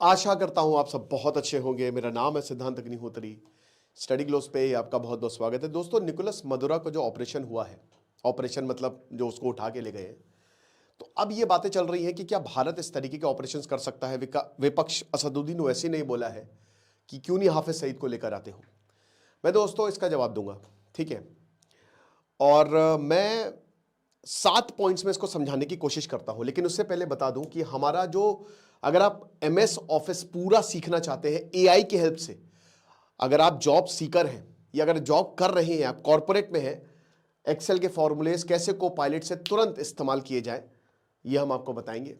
आशा करता हूं आप सब बहुत अच्छे होंगे। मेरा नाम है सिद्धांत अग्निहोत्री। स्टडी ग्लोस पे आपका बहुत बहुत स्वागत है। दोस्तों, निकोलस मदुरा का जो ऑपरेशन हुआ है, ऑपरेशन मतलब जो उसको उठा के ले गए हैं, तो अब ये बातें चल रही हैं कि क्या भारत इस तरीके के ऑपरेशंस कर सकता है। विपक्ष असदुद्दीन ओवैसी ने बोला है कि क्यों नहीं हाफिज सईद को लेकर आते हो। मैं दोस्तों इसका जवाब दूंगा, ठीक है। और मैं 7 पॉइंट्स में इसको समझाने की कोशिश करता हूं, लेकिन उससे पहले बता दूं कि हमारा जो, अगर आप एमएस ऑफिस पूरा सीखना चाहते हैं एआई की हेल्प से, अगर आप जॉब सीकर हैं या अगर जॉब कर रहे हैं, आप कॉर्पोरेट में हैं, एक्सेल के फॉर्मूलेस कैसे को पायलट से तुरंत इस्तेमाल किए जाए, ये हम आपको बताएंगे।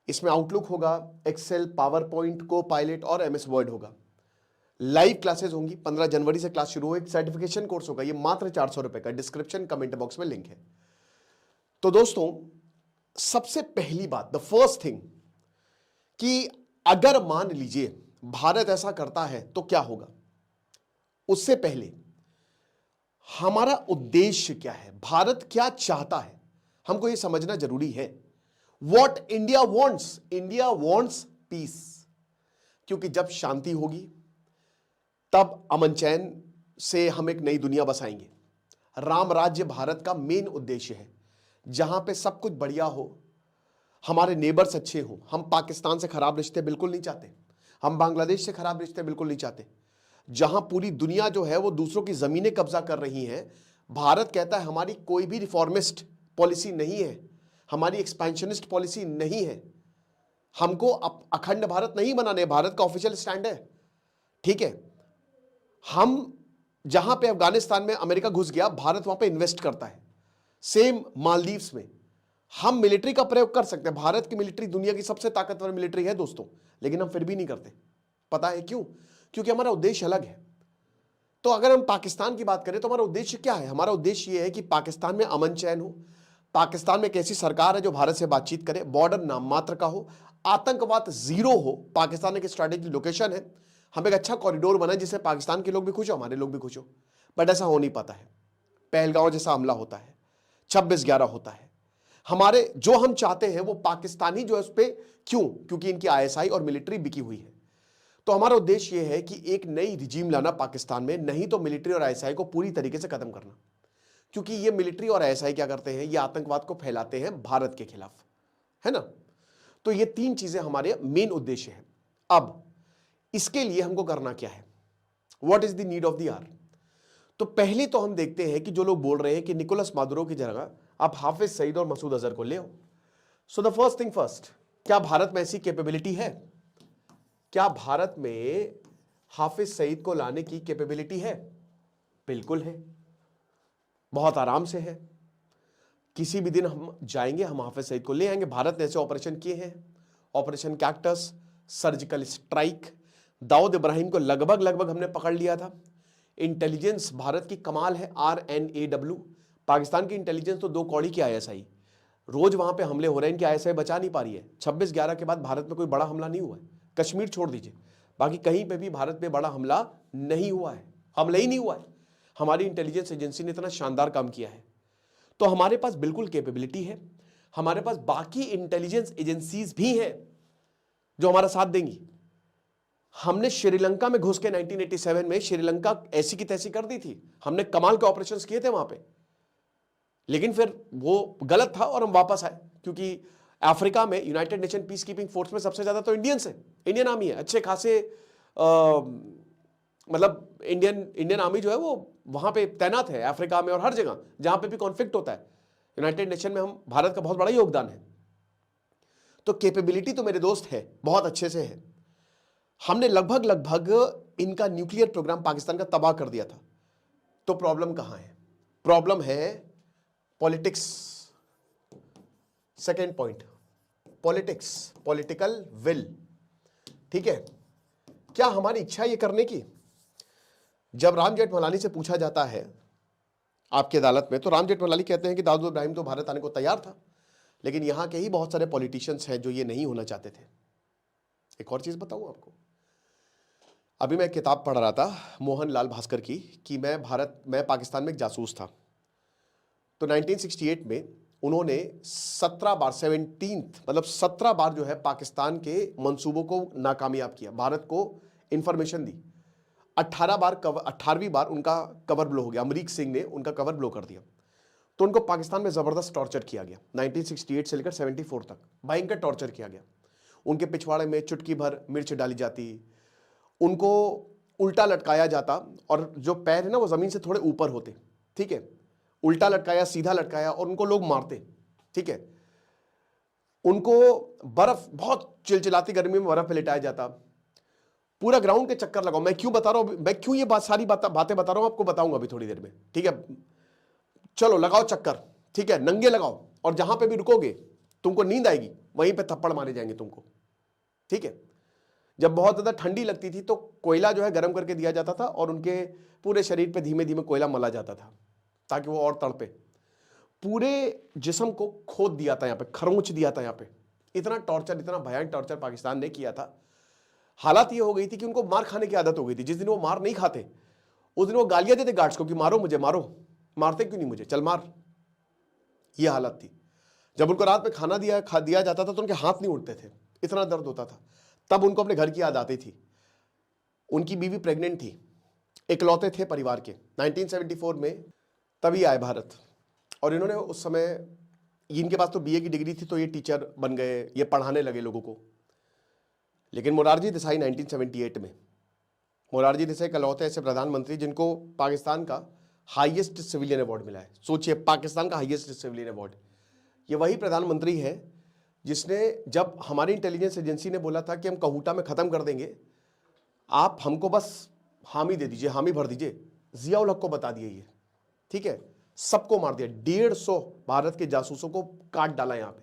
इसमें आउटलुक होगा, एक्सेल, पावर पॉइंट, को पायलट और एमएस वर्ड होगा। लाइव क्लासेस होंगी, 15 जनवरी से क्लास शुरू हो। एक सर्टिफिकेशन कोर्स होगा, ये मात्र 400 रुपए का। डिस्क्रिप्शन कमेंट बॉक्स में लिंक है। तो दोस्तों, सबसे पहली बात, द फर्स्ट थिंग, कि अगर मान लीजिए भारत ऐसा करता है तो क्या होगा। उससे पहले हमारा उद्देश्य क्या है, भारत क्या चाहता है, हमको यह समझना जरूरी है। What India wants, India wants piece, क्योंकि जब शांति होगी तब अमन चैन से हम एक नई दुनिया बसाएंगे। राम राज्य भारत का मेन उद्देश्य है, जहां पे सब कुछ बढ़िया हो, हमारे नेबर्स अच्छे हों। हम पाकिस्तान से खराब रिश्ते बिल्कुल नहीं चाहते, हम बांग्लादेश से खराब रिश्ते बिल्कुल नहीं चाहते। जहां पूरी दुनिया जो है वो दूसरों की जमीनें कब्जा कर रही है, भारत कहता है हमारी कोई भी रिफॉर्मिस्ट पॉलिसी नहीं है, हमारी एक्सपेंशनिस्ट पॉलिसी नहीं है, हमको अखंड भारत नहीं बनाने, भारत का ऑफिशियल स्टैंड है, ठीक है। हम जहां पे अफगानिस्तान में अमेरिका घुस गया, भारत वहां पे इन्वेस्ट करता है। सेम मालदीव्स में हम मिलिट्री का प्रयोग कर सकते हैं। भारत की मिलिट्री दुनिया की सबसे ताकतवर मिलिट्री है दोस्तों, लेकिन हम फिर भी नहीं करते। पता है क्यों? क्योंकि हमारा उद्देश्य अलग है। तो अगर हम पाकिस्तान की बात करें तो हमारा उद्देश्य क्या है? हमारा उद्देश्य यह है कि पाकिस्तान में अमन चैन हो, पाकिस्तान में एक ऐसी सरकार है जो भारत से बातचीत करे, बॉर्डर नाम मात्र का हो, आतंकवाद जीरो हो, पाकिस्तान एक स्ट्रैटेजिक लोकेशन है, हम एक अच्छा कॉरिडोर बनाए जिससे पाकिस्तान के लोग भी खुश हो, हमारे लोग भी खुश हो। बट ऐसा हो नहीं पाता है। पहलगांव जैसा हमला होता है, 26/11 होता है। हमारे जो हम चाहते हैं वो पाकिस्तानी जो है उस पर, क्यों? क्योंकि इनकी आईएसआई और मिलिट्री बिकी हुई है। तो हमारा उद्देश्य यह है कि एक नई रिजीम लाना पाकिस्तान में, नहीं तो मिलिट्री और आईएसआई को पूरी तरीके से खत्म करना। क्योंकि ये मिलिट्री और आईएसआई क्या करते हैं, ये आतंकवाद को फैलाते हैं भारत के खिलाफ, है ना। तो ये 3 चीजें हमारे मेन उद्देश्य है। अब इसके लिए हमको करना क्या है, what is the need of the hour. तो पहले तो हम देखते हैं कि जो लोग बोल रहे हैं कि निकोलस मादुरो की जगह आप हाफिज सईद और मसूद अजहर को ले आओ। So the first thing first, क्या भारत में ऐसी कैपेबिलिटी है? क्या भारत में हाफिज सईद को लाने की कैपेबिलिटी है? बिल्कुल है, बहुत आराम से है। किसी भी दिन हम जाएंगे, हम हाफिज सईद को ले आएंगे। भारत ने ऐसे ऑपरेशन किए हैं, operation cactus, surgical strike, Dawood Ibrahim को लगभग लगभग हमने पकड़ लिया था। इंटेलिजेंस भारत की कमाल है, RNAW। पाकिस्तान की इंटेलिजेंस तो 2 कौड़ी की आईएसआई, रोज वहां पे हमले हो रहे हैं, इनकी आईएसआई बचा नहीं पा रही है। 26/11 के बाद भारत में कोई बड़ा हमला नहीं हुआ है, कश्मीर छोड़ दीजिए, बाकी कहीं पे भी भारत में बड़ा हमला नहीं हुआ है, हमला ही नहीं हुआ है। हमारी इंटेलिजेंस एजेंसी ने इतना शानदार काम किया है। तो हमारे पास बिल्कुल कैपेबिलिटी है, हमारे पास बाकी इंटेलिजेंस एजेंसीज भी हैं जो हमारा साथ देंगी। हमने श्रीलंका में घुस के 1987 में श्रीलंका ऐसी की तैसी कर दी थी, हमने कमाल के ऑपरेशंस किए थे वहां पे, लेकिन फिर वो गलत था और हम वापस आए। क्योंकि अफ्रीका में United nation peace keeping force में सबसे ज्यादा तो इंडियंस है, इंडियन आर्मी है, अच्छे खासे मतलब इंडियन आर्मी जो है वो वहां पे तैनात है अफ्रीका में और हर जगह जहां पे भी कॉन्फ्लिक्ट होता है। यूनाइटेड नेशन में हम, भारत का बहुत बड़ा योगदान है। तो कैपेबिलिटी तो मेरे दोस्त है, बहुत अच्छे से है। हमने लगभग लगभग इनका न्यूक्लियर प्रोग्राम पाकिस्तान का तबाह कर दिया था। तो प्रॉब्लम कहां है? प्रॉब्लम है politics. Second point, politics, political will, ठीक है। क्या हमारी इच्छा ये करने की? जब राम जेठमलानी से पूछा जाता है आपकी अदालत में, तो राम जेठमलानी कहते हैं कि दाऊद इब्राहिम तो भारत आने को तैयार था, लेकिन यहां के ही बहुत सारे पॉलिटिशियंस हैं जो ये नहीं होना चाहते थे। एक और चीज बताऊं आपको, अभी मैं एक किताब पढ़ रहा था मोहन लाल भास्कर की, कि मैं पाकिस्तान में एक जासूस था। तो 1968 में उन्होंने 17 बार 17 मतलब 17 बार जो है पाकिस्तान के मंसूबों को नाकामयाब किया, भारत को इंफॉर्मेशन दी। 18वीं बार उनका कवर ब्लो हो गया, अमरीक सिंह ने उनका कवर ब्लो कर दिया। तो उनको पाकिस्तान में जबरदस्त टॉर्चर किया गया, 1968 से लेकर 74 तक भयंकर टॉर्चर किया गया। उनके पिछवाड़े में चुटकी भर मिर्च डाली जाती, उनको उल्टा लटकाया जाता, और जो पैर है ना वो जमीन से थोड़े ऊपर होते, ठीक है, उल्टा लटकाया, सीधा लटकाया, और उनको लोग मारते, ठीक है। उनको बर्फ, बहुत चिलचिलाती गर्मी में बर्फ पे लिटाया जाता। पूरा ग्राउंड के चक्कर लगाओ। मैं क्यों बता रहा हूं, मैं क्यों ये सारी बातें बता रहा हूं आपको बताऊंगा अभी थोड़ी देर में, ठीक है। चलो लगाओ चक्कर, ठीक है, नंगे लगाओ, और जहां पे भी रुकोगे तुमको नींद आएगी, वहीं पे थप्पड़ मारे जाएंगे तुमको, ठीक है। जब बहुत ज्यादा ठंडी लगती थी तो कोयला जो है गर्म करके दिया जाता था, और उनके पूरे शरीर पे धीमे धीमे कोयला मला जाता था ताकि वो और तड़पे। पूरे जिस्म को खोद दिया था, यहाँ पे खरोंच दिया था यहाँ पे। इतना टॉर्चर, इतना भयानक टॉर्चर पाकिस्तान ने किया था। हालात ये हो गई थी कि उनको मार खाने की आदत हो गई थी। जिस दिन वो मार नहीं खाते उस दिन वो गालियां देते गार्ड्स को कि मारो मुझे, मारो, मारते क्यों नहीं मुझे, चल मार। ये हालत थी। जब उनको रात में खाना दिया जाता था तो उनके हाथ नहीं उठते थे, इतना दर्द होता था। तब उनको अपने घर की याद आती थी। उनकी बीवी प्रेग्नेंट थी, इकलौते थे परिवार के। 1974 में तभी आए भारत, और इन्होंने उस समय, इनके पास तो बीए की डिग्री थी, तो ये टीचर बन गए, ये पढ़ाने लगे लोगों को। लेकिन मोरारजी देसाई 1978 में, मोरारजी देसाई इकलौते ऐसे प्रधानमंत्री जिनको पाकिस्तान का हाईएस्ट सिविलियन अवार्ड मिला है। सोचिए, पाकिस्तान का हाईएस्ट सिविलियन अवार्ड। ये वही प्रधानमंत्री है जिसने, जब हमारी इंटेलिजेंस एजेंसी ने बोला था कि हम कहूटा में खत्म कर देंगे, आप हमको बस हामी दे दीजिए, हामी भर दीजिए, जिया उल हक को बता दिए ये, ठीक है, सबको मार दिया। 150 भारत के जासूसों को काट डाला यहां पे।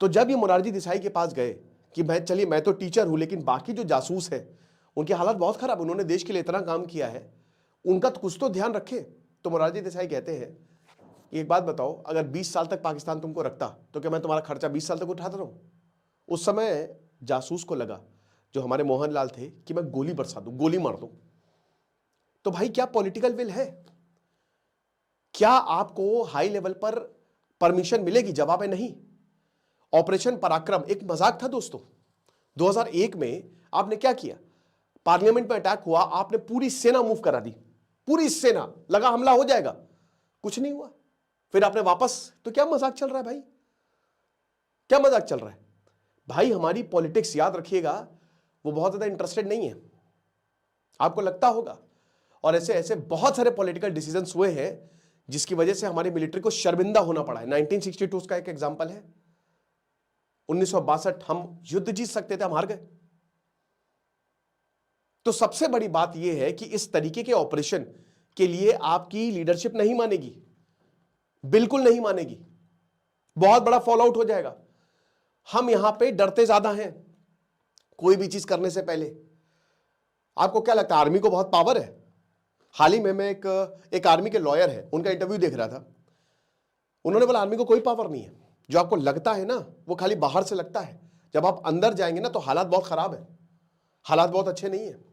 तो जब ये मोरारजी देसाई के पास गए कि चलिए मैं तो टीचर हूं, लेकिन बाकी जो जासूस है उनकी हालत बहुत खराब, उन्होंने देश के लिए इतना काम किया है, उनका तो कुछ तो ध्यान रखे। तो मोरारजी देसाई कहते हैं, एक बात बताओ, अगर 20 साल तक पाकिस्तान तुमको रखता तो क्या मैं तुम्हारा खर्चा 20 साल तक उठाता रहूं? उस समय जासूस को लगा, जो हमारे मोहनलाल थे, कि मैं गोली बरसा दूं, गोली मार दूं। तो भाई क्या पॉलिटिकल विल है? क्या आपको हाई लेवल पर परमिशन मिलेगी? जवाब है नहीं। ऑपरेशन पराक्रम एक मजाक था दोस्तों। 2001 में आपने क्या किया? पार्लियामेंट में अटैक हुआ, आपने पूरी सेना मूव करा दी, पूरी सेना, लगा हमला हो जाएगा, कुछ नहीं हुआ। फिर आपने वापस, तो क्या मजाक चल रहा है भाई? क्या मजाक चल रहा है भाई? हमारी पॉलिटिक्स, याद रखिएगा, वो बहुत ज्यादा इंटरेस्टेड नहीं है, आपको लगता होगा। और ऐसे ऐसे बहुत सारे पॉलिटिकल डिसीजंस हुए हैं जिसकी वजह से हमारी मिलिट्री को शर्मिंदा होना पड़ा है। 1962 का एक एग्जांपल है। 1962 हम युद्ध जीत सकते थे, हम हार गए। तो सबसे बड़ी बात यह है कि इस तरीके के ऑपरेशन के लिए आपकी लीडरशिप नहीं मानेगी, बिल्कुल नहीं मानेगी, बहुत बड़ा फॉल आउट हो जाएगा। हम यहां पे डरते ज्यादा हैं कोई भी चीज करने से पहले। आपको क्या लगता है, आर्मी को बहुत पावर है? हाल ही में मैं एक आर्मी के लॉयर है, उनका इंटरव्यू देख रहा था। उन्होंने बोला आर्मी को कोई पावर नहीं है। जो आपको लगता है ना, वो खाली बाहर से लगता है, जब आप अंदर जाएंगे ना तो हालात बहुत खराब है, हालात बहुत अच्छे नहीं है।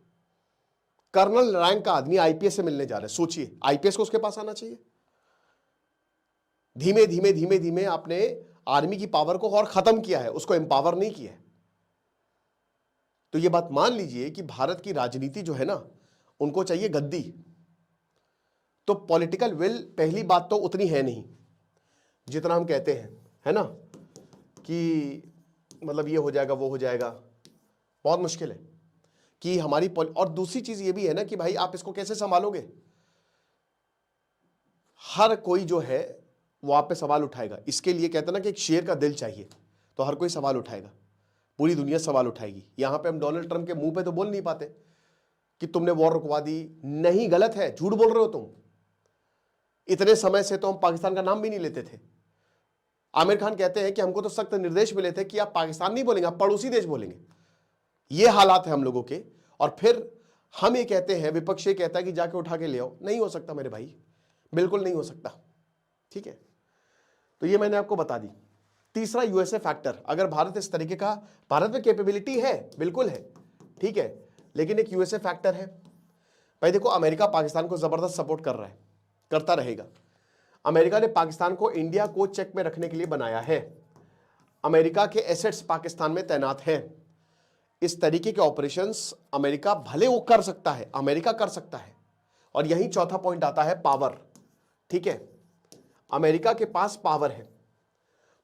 कर्नल रैंक का आदमी आईपीएस से मिलने जा रहा है, सोचिए, आईपीएस को उसके पास आना चाहिए। धीमे धीमे धीमे धीमे आपने आर्मी की पावर को और खत्म किया है, उसको एम्पावर नहीं किया है। तो ये बात मान लीजिए कि भारत की राजनीति जो है ना, उनको चाहिए गद्दी। तो पॉलिटिकल विल पहली बात तो उतनी है नहीं जितना हम कहते हैं, है ना, कि मतलब ये हो जाएगा, वो हो जाएगा। बहुत मुश्किल है कि हमारी और दूसरी चीज ये भी है ना कि भाई आप इसको कैसे संभालोगे? हर कोई जो है वो आप पे सवाल उठाएगा। इसके लिए कहते हैं ना कि एक शेर का दिल चाहिए, तो हर कोई सवाल उठाएगा, पूरी दुनिया सवाल उठाएगी। यहां पे हम डोनाल्ड ट्रंप के मुंह पे तो बोल नहीं पाते कि तुमने वॉर रुकवा दी, नहीं, गलत है, झूठ बोल रहे हो तुम। इतने समय से तो हम पाकिस्तान का नाम भी नहीं लेते थे। आमिर खान कहते हैं कि हमको तो सख्त निर्देश मिले थे कि आप पाकिस्तान नहीं बोलेंगे, आप पड़ोसी देश बोलेंगे। ये हालात है हम लोगों के। और फिर हम ये कहते हैं, विपक्ष ये कहता है कि जाके उठा के ले आओ। नहीं हो सकता मेरे भाई, बिल्कुल नहीं हो सकता, ठीक है। तो ये मैंने आपको बता दी। तीसरा, यूएसए फैक्टर। अगर भारत इस तरीके का, भारत में कैपेबिलिटी है, बिल्कुल है, ठीक है, लेकिन एक यूएसए फैक्टर है। भाई देखो, अमेरिका पाकिस्तान को जबरदस्त सपोर्ट कर रहा है, करता रहेगा। अमेरिका ने पाकिस्तान को इंडिया को चेक में रखने के लिए बनाया है। अमेरिका के एसेट्स पाकिस्तान में तैनात हैं। इस तरीके के ऑपरेशंस अमेरिका भले वो कर सकता है, अमेरिका कर सकता है। और यही चौथा पॉइंट आता है, पावर। ठीक है, अमेरिका के पास पावर है,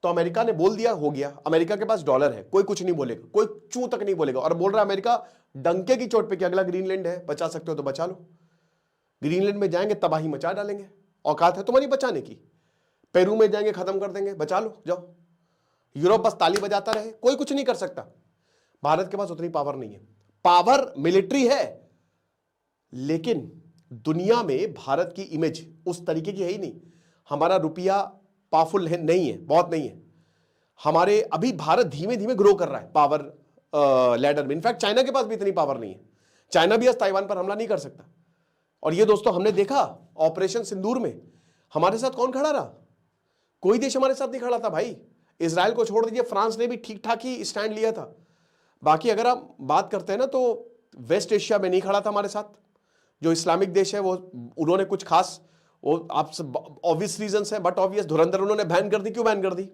तो अमेरिका ने बोल दिया, हो गया। अमेरिका के पास डॉलर है, कोई कुछ नहीं बोलेगा, कोई चू तक नहीं बोलेगा। और बोल रहा है अमेरिका डंके की चोट पे कि अगला ग्रीनलैंड है, बचा सकते हो तो बचा लो। ग्रीनलैंड में जाएंगे तबाही मचा डालेंगे, औकात है तुम्हारी बचाने की। पेरू में जाएंगे खत्म कर देंगे, बचा लो जाओ। यूरोप बस ताली बजाता रहे, कोई कुछ नहीं कर सकता। भारत के पास उतनी पावर नहीं है। पावर मिलिट्री है, लेकिन दुनिया में भारत की इमेज उस तरीके की है ही नहीं। हमारा रुपया पावरफुल है, नहीं है, बहुत नहीं है। हमारे अभी भारत धीमे धीमे ग्रो कर रहा है पावर लैडर में। इनफैक्ट चाइना के पास भी इतनी पावर नहीं है। चाइना भी आज ताइवान पर हमला नहीं कर सकता। और ये दोस्तों हमने देखा ऑपरेशन सिंदूर में हमारे साथ कौन खड़ा रहा? कोई देश हमारे साथ नहीं खड़ा था भाई। इजराइल को छोड़ दीजिए, फ्रांस ने भी ठीक ठाक ही स्टैंड लिया था। बाकी अगर आप बात करते हैं ना, तो वेस्ट एशिया में नहीं खड़ा था हमारे साथ। जो इस्लामिक देश है वो, उन्होंने कुछ खास, वो आप ऑब्वियस रीजंस है, बट ऑब्वियस धुरंधर उन्होंने बैन कर दी। क्यों बैन कर दी?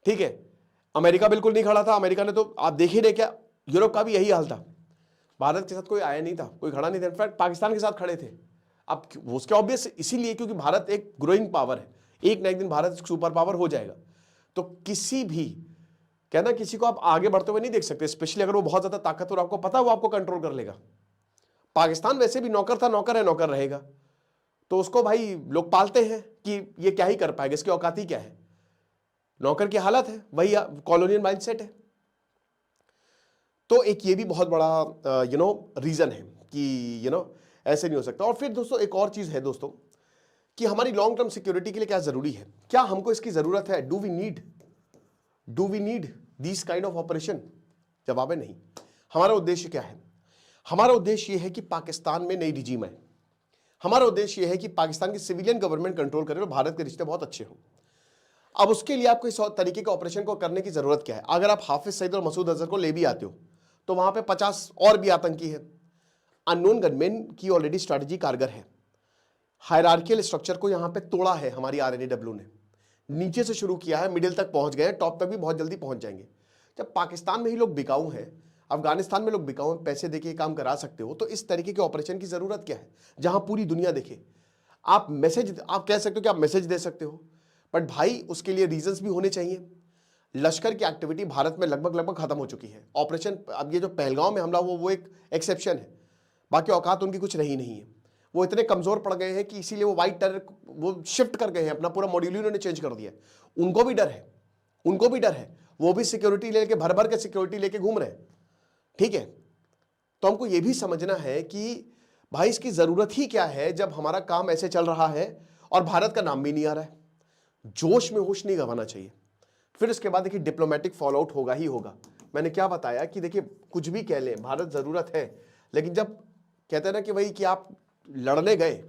ठीक है, अमेरिका बिल्कुल नहीं खड़ा था। अमेरिका ने तो आप देख ही रहे क्या, यूरोप का भी यही हाल था। भारत के साथ कोई आया नहीं था, कोई खड़ा नहीं था। इनफैक्ट पाकिस्तान के साथ खड़े थे। अब उसके ऑब्वियस इसीलिए क्योंकि भारत एक ग्रोइंग पावर है। एक ना एक दिन भारत सुपर पावर हो जाएगा। तो किसी भी कहना, किसी को आप आगे बढ़ते हुए नहीं देख सकते, स्पेशली अगर वो बहुत ज्यादा ताकतवर, आपको पता है वो आपको कंट्रोल कर लेगा। पाकिस्तान वैसे भी नौकर था, नौकर है, नौकर रहेगा। तो उसको भाई लोग पालते हैं कि ये क्या ही कर पाएगा, इसकी औकात ही क्या है। नौकर की हालत है, वही कॉलोनियल माइंडसेट है। तो एक ये भी बहुत बड़ा रीजन है कि ऐसे नहीं हो सकता। और फिर दोस्तों एक और चीज है दोस्तों, कि हमारी लॉन्ग टर्म सिक्योरिटी के लिए क्या जरूरी है, क्या हमको इसकी जरूरत है? Do we need this kind of operation? जवाब है नहीं। हमारा उद्देश्य क्या है? हमारा उद्देश्य यह है कि पाकिस्तान में नई रिजीम है। हमारा उद्देश्य यह है कि पाकिस्तान की सिविलियन गवर्नमेंट कंट्रोल करे और भारत के रिश्ते बहुत अच्छे हों। अब उसके लिए आपको इस तरीके के ऑपरेशन को करने की जरूरत क्या है? अगर आप हाफिज सईद और मसूद अजहर को ले भी आते हो तो वहां पे 50 और भी आतंकी है। अननोन गनमैन की ऑलरेडी स्ट्रैटेजी कारगर है। हायरार्कियल स्ट्रक्चर को यहां पे तोड़ा है हमारी आरएनएडब्ल्यू ने। नीचे से शुरू किया है, मिडिल तक पहुंच गए, टॉप तक भी बहुत जल्दी पहुंच जाएंगे। जब पाकिस्तान में ही लोग बिकाऊ हैं, अफगानिस्तान में लोग बिकाऊ हैं, पैसे देके काम करा सकते हो, तो इस तरीके के ऑपरेशन की जरूरत क्या है जहां पूरी दुनिया देखे? आप कह सकते हो कि आप मैसेज दे सकते हो, बट भाई उसके लिए रीजंस भी होने चाहिए। लश्कर की एक्टिविटी भारत में लगभग खत्म हो चुकी है। ऑपरेशन, अब ये जो पहलगांव में हमला हुआ वो एक एक्सेप्शन है, बाकी औकात उनकी कुछ रही नहीं है। वो इतने कमजोर पड़ गए हैं कि इसीलिए वो वाइट टेरर वो शिफ्ट कर गए हैं, अपना पूरा मॉड्यूल उन्होंने चेंज कर दिया। उनको भी डर है, वो भी सिक्योरिटी लेके भर के सिक्योरिटी लेके घूम रहे हैं। ठीक है, तो हमको ये भी समझना है कि भाई इसकी जरूरत ही क्या है जब हमारा काम ऐसे चल रहा है और भारत का नाम भी नहीं आ रहा है। जोश में होश नहीं गंवाना चाहिए। फिर उसके बाद देखिए डिप्लोमेटिक फॉलोआउट होगा ही होगा। मैंने क्या बताया कि देखिए कुछ भी कह लें, भारत जरूरत है, लेकिन जब कहते हैं ना कि भाई कि आप लड़ने गए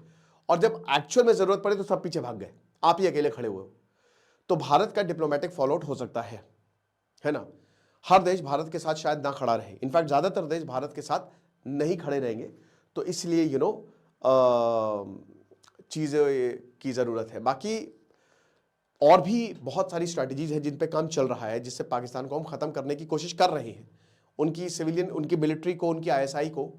और जब एक्चुअल में जरूरत पड़े तो सब पीछे भाग गए, आप ही अकेले खड़े हुए हो, तो भारत का डिप्लोमेटिक फॉलोआउट हो सकता है ना। हर देश भारत के साथ शायद ना खड़ा रहे, इनफैक्ट ज्यादातर देश भारत के साथ नहीं खड़े रहेंगे। तो इसलिए चीजें की जरूरत है। बाकी और भी बहुत सारी स्ट्रैटेजीज हैं जिन पे काम चल रहा है, जिससे पाकिस्तान को हम खत्म करने की कोशिश कर रहे हैं। उनकी सिविलियन, उनकी मिलिट्री को, उनकी आईएसआई को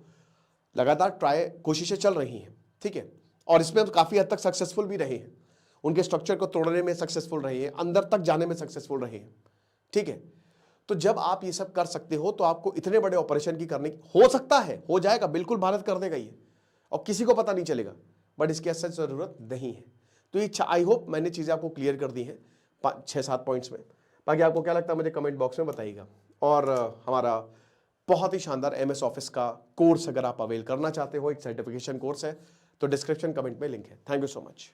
लगातार कोशिशें चल रही हैं। ठीक है, और इसमें हम काफी हद तक सक्सेसफुल भी रहे हैं। उनके स्ट्रक्चर को तोड़ने में सक्सेसफुल रहे हैं, अंदर तक जाने में सक्सेसफुल रहे हैं। ठीक है, तो जब आप ये सब कर सकते हो तो आपको इतने बड़े ऑपरेशन की करने हो सकता है, हो जाएगा, बिल्कुल भारत कर देगा ये, और किसी को पता नहीं चलेगा, बट इसकी असल जरूरत नहीं है। तो ये आई होप मैंने चीजें आपको क्लियर कर दी हैं 6-7 पॉइंट्स में। बाकी आपको क्या लगता है मुझे कमेंट बॉक्स में बताइएगा। और हमारा बहुत ही शानदार MS ऑफिस का कोर्स अगर आप अवेल करना चाहते हो, एक सर्टिफिकेशन कोर्स है, तो डिस्क्रिप्शन कमेंट में लिंक है। Thank you so much.